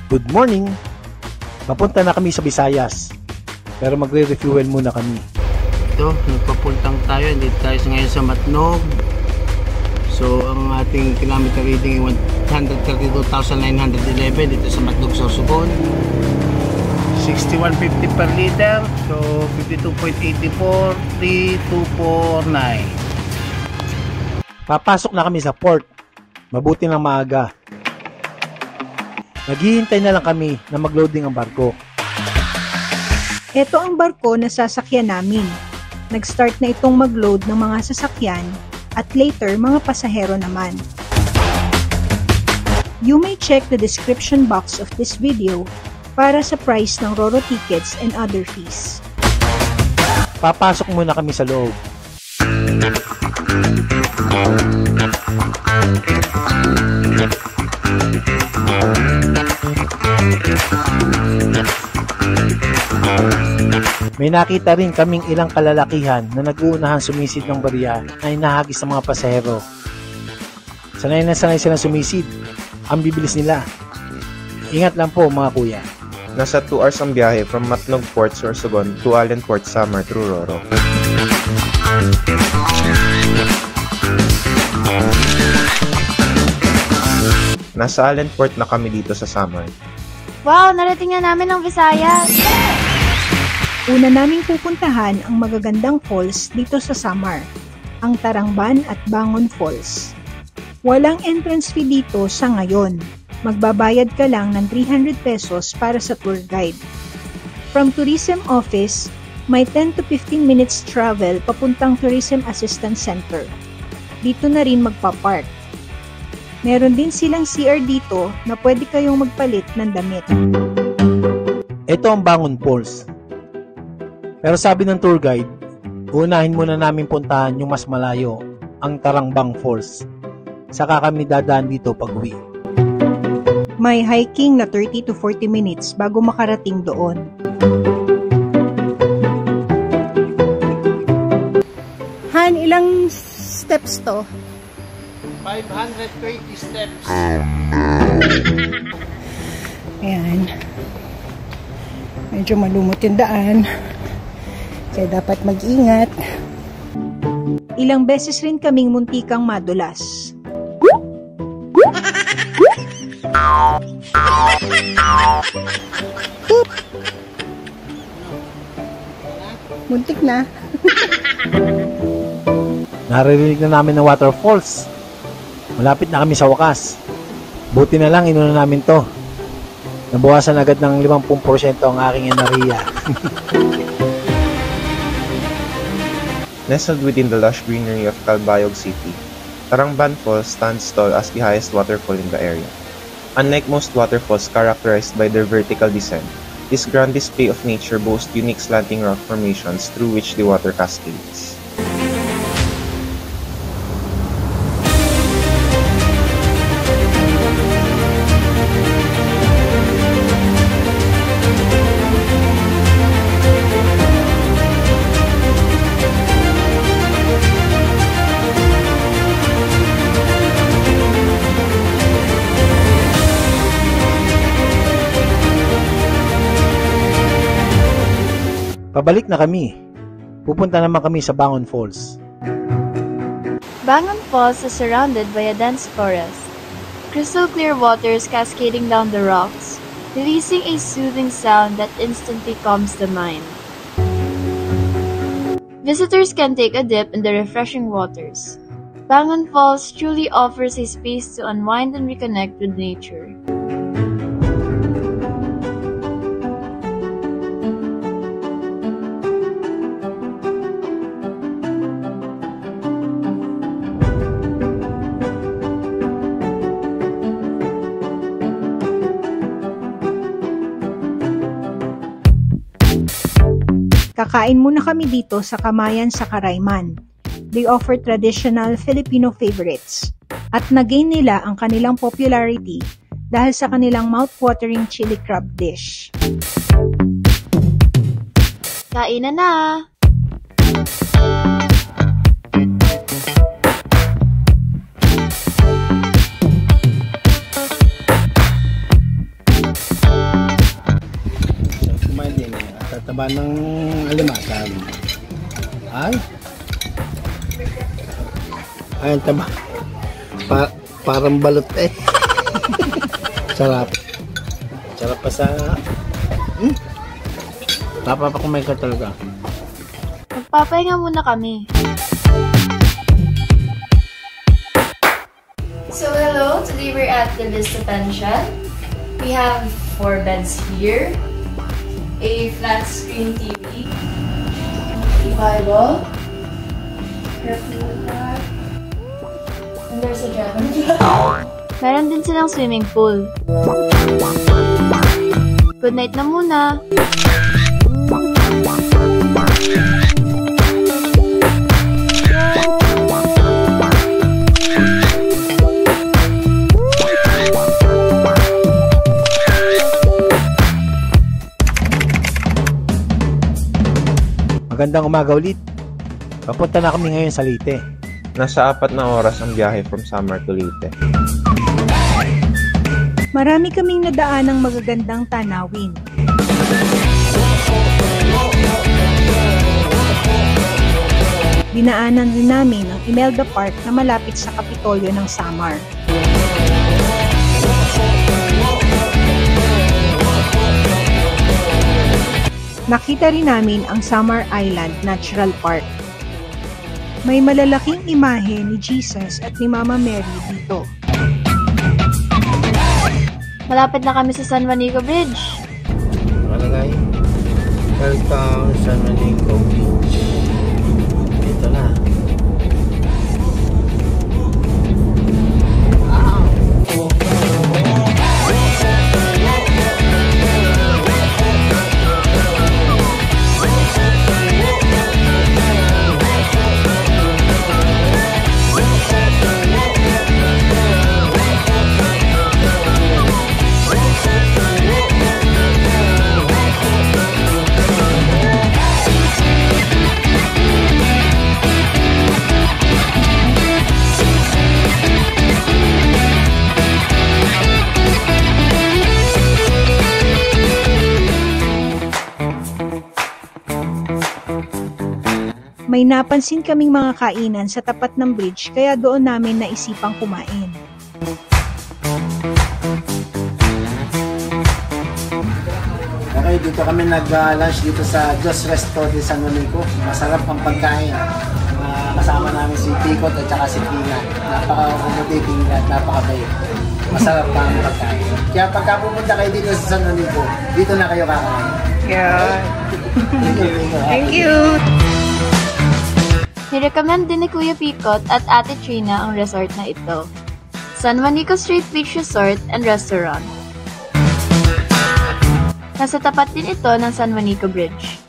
Good morning! Papunta na kami sa Visayas. Pero magre-refuel muna kami. Ito, nagpapultang tayo. Dito tayo ngayon sa Matnog. So, ang ating kilometer reading ay 132,911 dito sa Matnog, Sorsogon. 61.50 per liter. So, 52.84, 3249. Papasok na kami sa port. Mabuti ng maaga. Naghihintay na lang kami na mag-loading ang barko. Ito ang barko na sasakyan namin. Nag-start na itong mag-load ng mga sasakyan at later mga pasahero naman. You may check the description box of this video para sa price ng RoRo tickets and other fees. Papasok muna kami sa loob. May nakita rin kaming ilang kalalakihan na nag-uunahan sumisid ng barya na inahagis ng mga pasahero. Sanay na sanay silang sumisid. Ang bibilis nila. Ingat lang po mga kuya. Nasa 2 hours ang biyahe from Matnog Port, Sorsogon to Allen Port, Samar through RoRo. Nasa Allen Port na kami dito sa Samar. Wow! Narating na namin ang Visayas! Una naming pupuntahan ang magagandang falls dito sa Samar, ang Tarangban at Bangon Falls. Walang entrance fee dito sa ngayon. Magbabayad ka lang ng 300 pesos para sa tour guide. From Tourism Office, may 10 to 15 minutes travel papuntang Tourism Assistance Center. Dito na rin magpa-park. Meron din silang CR dito na pwede kayong magpalit ng damit. Ito ang Bangon Falls. Pero sabi ng tour guide, unahin muna namin puntahan yung mas malayo, ang Tarangbang Falls. Saka kami dadaan dito pag-uwi. May hiking na 30 to 40 minutes bago makarating doon. Han, ilang steps to? 520 steps. Ayan. Medyo malumot yung daan. Kaya dapat mag-ingat. Ilang beses rin kaming muntikang madulas. Muntik na. Naririnig na namin ng waterfalls. Malapit na kami sa wakas. Buti na lang inuna namin to. Nabawasan agad ng 50% ang aking enerhiya. Nestled within the lush greenery of Calbayog City, Tarangban Falls stands tall as the highest waterfall in the area. Unlike most waterfalls characterized by their vertical descent, this grand display of nature boasts unique slanting rock formations through which the water cascades. Pabalik na kami. Pupunta naman kami sa Bangon Falls. Bangon Falls is surrounded by a dense forest. Crystal clear waters cascading down the rocks, releasing a soothing sound that instantly calms the mind. Visitors can take a dip in the refreshing waters. Bangon Falls truly offers a space to unwind and reconnect with nature. Kakain muna kami dito sa Kamayan sa Karayman. They offer traditional Filipino favorites. At nagain nila ang kanilang popularity dahil sa kanilang mouth-watering chili crab dish. Kainan na! taba ng alimasag. Ay, ang taba. Parang balot eh. Sarap. Sarap pa sa... Napapakumay ka talaga. Magpapahinga muna kami. So hello, today we're at the Vista Pension. We have 4 beds here, a flat screen TV, a Bible, and there's a dragon. Meron din silang swimming pool. Good night na muna! Magandang umaga ulit. Papunta na kami ngayon sa Leyte. Nasa 4 na oras ang biyahe from Samar to Leyte. Marami kaming nadaan ng magagandang tanawin. Dinaanan rin namin ang Imelda Park na malapit sa Kapitolyo ng Samar. Nakita rin namin ang Samar Island Natural Park. May malalaking imahe ni Jesus at ni Mama Mary dito. Malapit na kami sa San Juanico Bridge. Nakalagay. Welcome San Juanico Beach. Dito na. May napansin kaming mga kainan sa tapat ng bridge kaya doon namin naisipang kumain. Okay, dito kami nag-lunch dito sa Just Resto de San Juanico. Masarap ang pagkain. Kasama namin si Tikot at saka si Kina. Napaka-accommodating at napaka-bait. Masarap pa ang pagkain. Kaya pagka pupunta kayo dito sa San Juanico, dito na kayo kakain. Yeah. Thank you. Nirecommend din ni Kuya Pikot at Ate Trina ang resort na ito. San Juanico Street Beach Resort and Restaurant. Nasa tapat din ito ng San Juanico Bridge.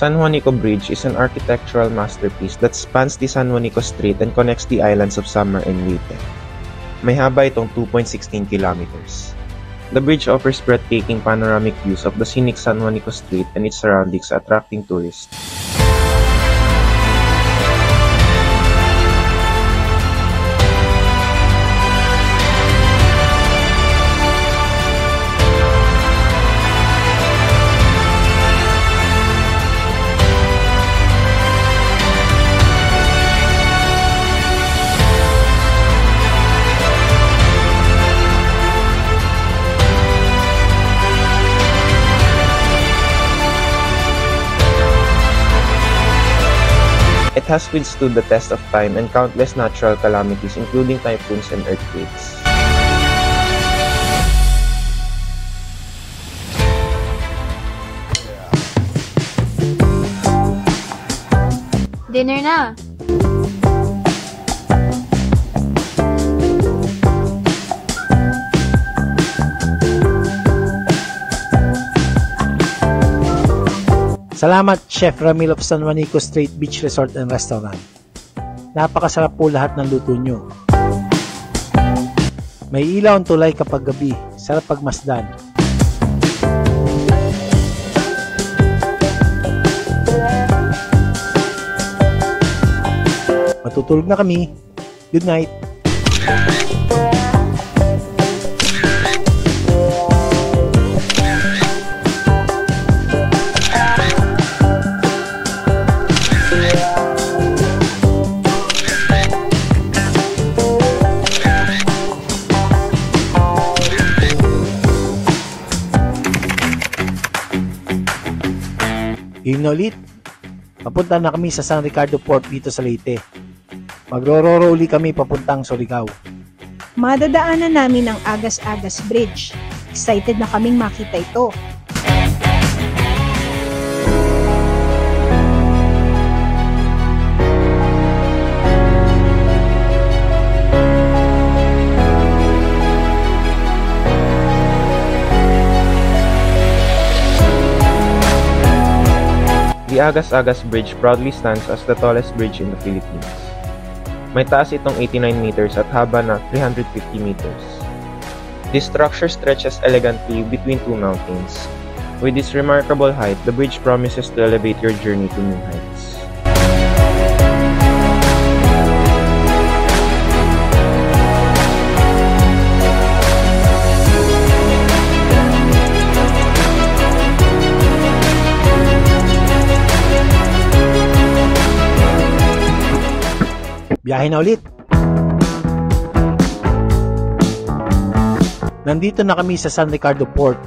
San Juanico Bridge is an architectural masterpiece that spans the San Juanico Street and connects the islands of Samar and Leyte. May haba itong 2.16 kilometers. The bridge offers breathtaking panoramic views of the scenic San Juanico Street and its surroundings, attracting tourists. It has withstood the test of time and countless natural calamities, including typhoons and earthquakes. Dinner na! Salamat Chef Ramil of San Juanico Straight Beach Resort and Restaurant. Napakasarap po lahat ng luto nyo. May ilaw ang tulay kapag gabi. Sarap pagmasdan. Matutulog na kami. Good night. Yun na ulit. Papunta na kami sa San Ricardo Port dito sa Leyte. Magrororo uli kami papuntang Surigao. Madadaanan namin ang Agas-Agas Bridge. Excited na kaming makita ito. The Agas-Agas Bridge proudly stands as the tallest bridge in the Philippines. May taas itong 89 meters at haba na 350 meters. This structure stretches elegantly between two mountains. With its remarkable height, the bridge promises to elevate your journey to new heights. Biyahe na ulit. Nandito na kami sa San Ricardo Port.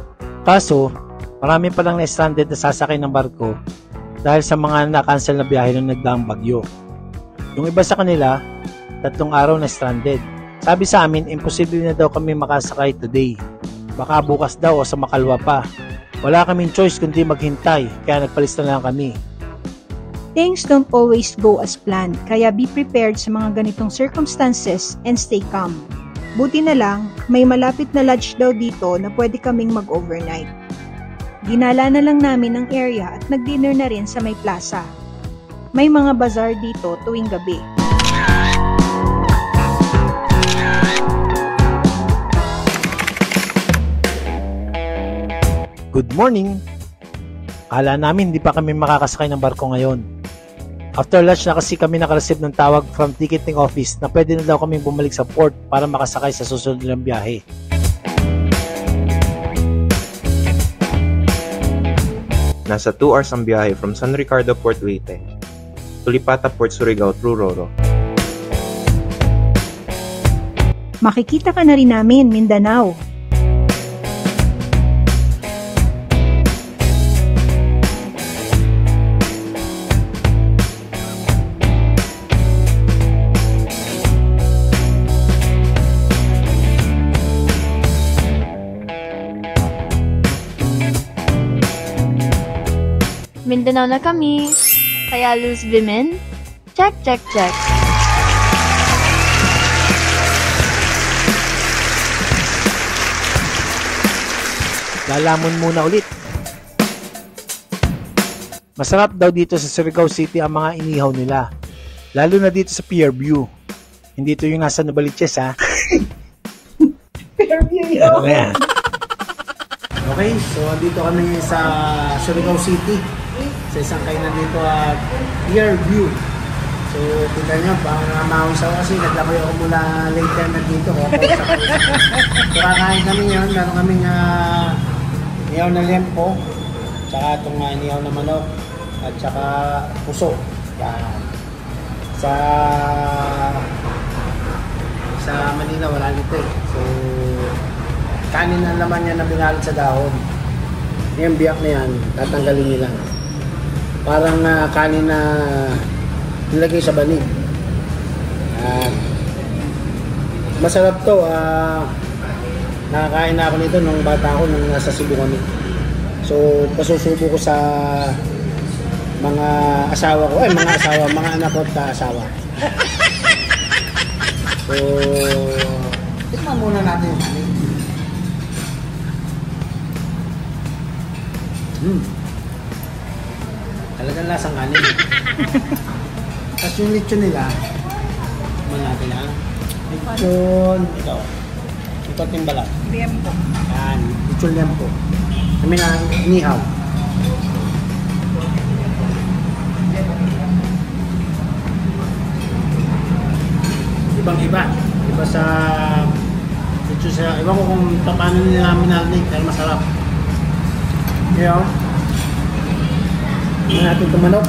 Kaso, marami palang na-stranded na sasakay ng barko dahil sa mga na-cancel na biyahe nung nagdaang bagyo. Yung iba sa kanila, 3 araw na stranded. Sabi sa amin, imposible na daw kami makasakay today. Baka bukas daw o sa makalwa pa. Wala kaming choice kundi maghintay, kaya nagpalis na lang kami. Things don't always go as planned, kaya be prepared sa mga ganitong circumstances and stay calm. Buti na lang, may malapit na lodge daw dito na pwede kaming mag-overnight. Dinala na lang namin ang area at nag-dinner na rin sa may plaza. May mga bazaar dito tuwing gabi. Good morning! Akala namin hindi pa kami makakasakay ng barko ngayon. After lunch na kasi kami nakareceive ng tawag from ticketing office na pwede na daw kaming bumalik sa port para makasakay sa susunod nilang biyahe. Nasa 2 hours ang biyahe from San Ricardo Port Leyte to Lipata Port Surigao through Roro. Makikita ka na rin namin, Mindanao. Mindanao na kami. Kaya Luz Vimin? Check, check, check. Lalamon muna ulit. Masarap daw dito sa Surigao City ang mga inihaw nila. Lalo na dito sa Pier View. Hindi ito yung nasa Novaliches, ha? Pier View yun. Okay. Okay, so dito kami sa Surigao City. Sa isang kainan dito at Pier View. So, kita nyo, parang mahusaw kasi naglakoy ako mula later na dito. So, kakain kami yun. Meron kaming niyaw na lempo, tsaka itong niyaw na manok, at tsaka puso. Yan. Sa Manila, wala nito eh. So, kanin ang laman niya na binalot sa dahon. Yung biyak na yan, tatanggalin nila. Parang kanin na nilagay sa banig. Masarap to. Nakakain na ako nito nung bata ako, nung nasa Cebu kami. So, pasusubo ko sa mga asawa ko. Mga anak ko at asawa. So, tikman muna natin yung kanin. Talagang lasang kanin. Tapos yung lechon nila, malaki lang. Lechon, ito. Ito timbalat. Liempo. Yan, lechon liempo. Kami na inihaw. Ibang-iba. Iba sa lechon sa, iba ko kung paano nila minarnik, pero masarap. Ngayon, hindi natin tumanok.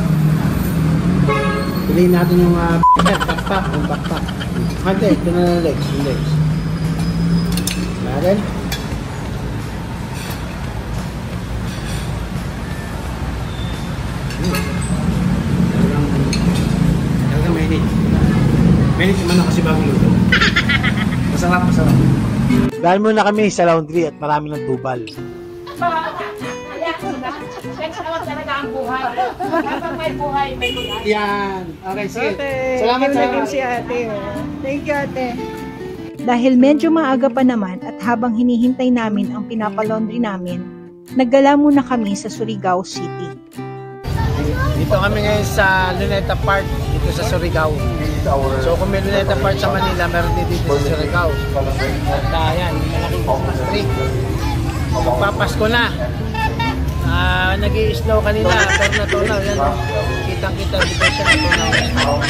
Piliin natin yung backpack. Yung backpack. Hante, ito na lang legs. Yung legs. Natin. Talagang mainit. Mainit yung manok kasi bagong luto. Masarap, masarap. Dahil muna kami sa laundry at marami ng tubal. Yan. Okay, sige. Ate, Salamat sa si ate. Thank you, ate. Dahil medyo maaga pa naman at habang hinihintay namin ang pinapalaundry namin, naggala muna kami sa Surigao City. Dito kami ngayon sa Luneta Park, dito sa Surigao. So kung may Luneta Park sa Manila, meron din dito sa Surigao. At yan, malaking Christmas tree. Magpapasko na. Nag-i-snow kanina, pero natunaw. Yan, kitang-kita dito siya natunaw.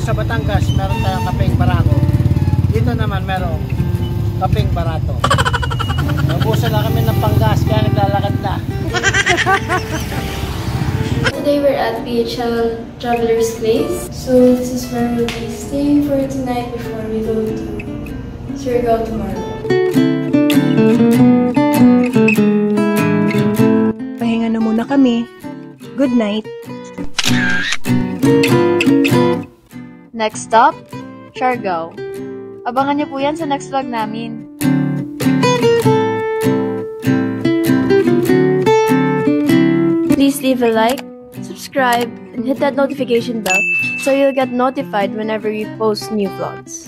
Sa Batangas, meron tayong kapeng barato. Dito naman meron kapeng barato. Nabusan na kami ng panggas, kaya naglalakad na. Today we're at PHL Traveler's Place. So this is where we'll be staying for tonight before we go to Surigao tomorrow. Pahinga na muna kami. Good night. Next stop, Siargao. Abangan niyo po yan sa next vlog namin. Please leave a like, subscribe, and hit that notification bell so you'll get notified whenever we post new vlogs.